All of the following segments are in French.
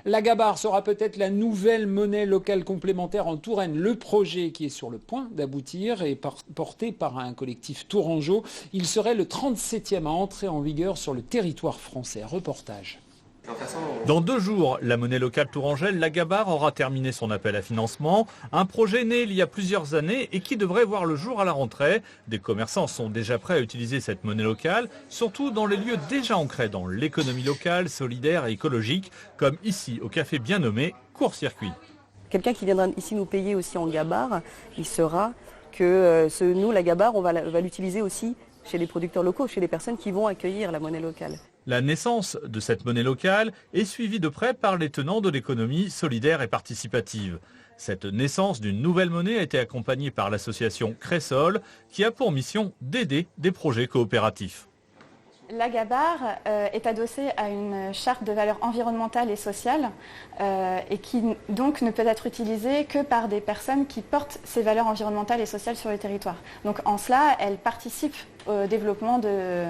La Gabar sera peut-être la nouvelle monnaie locale complémentaire en Touraine. Le projet qui est sur le point d'aboutir est porté par un collectif tourangeau. Il serait le 37e à entrer en vigueur sur le territoire français. Reportage. Dans 2 jours, la monnaie locale tourangelle, la Gabar, aura terminé son appel à financement. Un projet né il y a plusieurs années et qui devrait voir le jour à la rentrée. Des commerçants sont déjà prêts à utiliser cette monnaie locale, surtout dans les lieux déjà ancrés dans l'économie locale, solidaire et écologique, comme ici au café bien nommé Court-Circuit. Quelqu'un qui viendra ici nous payer aussi en Gabar, il saura que nous, la Gabar, on va l'utiliser aussi chez les producteurs locaux, chez les personnes qui vont accueillir la monnaie locale. La naissance de cette monnaie locale est suivie de près par les tenants de l'économie solidaire et participative. Cette naissance d'une nouvelle monnaie a été accompagnée par l'association Cressol, qui a pour mission d'aider des projets coopératifs. La Gabar est adossée à une charte de valeurs environnementales et sociales et qui donc ne peut être utilisée que par des personnes qui portent ces valeurs environnementales et sociales sur le territoire. Donc en cela, elle participe au développement de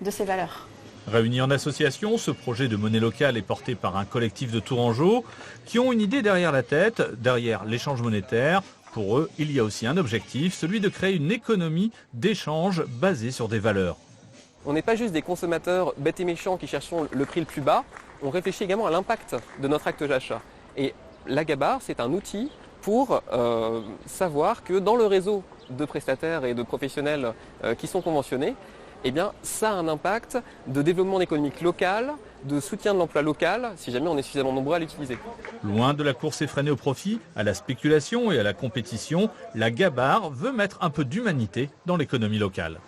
ces valeurs. Réunis en association, ce projet de monnaie locale est porté par un collectif de Tourangeaux qui ont une idée derrière la tête, derrière l'échange monétaire. Pour eux, il y a aussi un objectif, celui de créer une économie d'échange basée sur des valeurs. On n'est pas juste des consommateurs bêtes et méchants qui cherchons le prix le plus bas, on réfléchit également à l'impact de notre acte d'achat. Et la Gabar, c'est un outil pour savoir que dans le réseau de prestataires et de professionnels qui sont conventionnés, eh bien, ça a un impact de développement économique local, de soutien de l'emploi local, si jamais on est suffisamment nombreux à l'utiliser. Loin de la course effrénée au profit, à la spéculation et à la compétition, la Gabar veut mettre un peu d'humanité dans l'économie locale.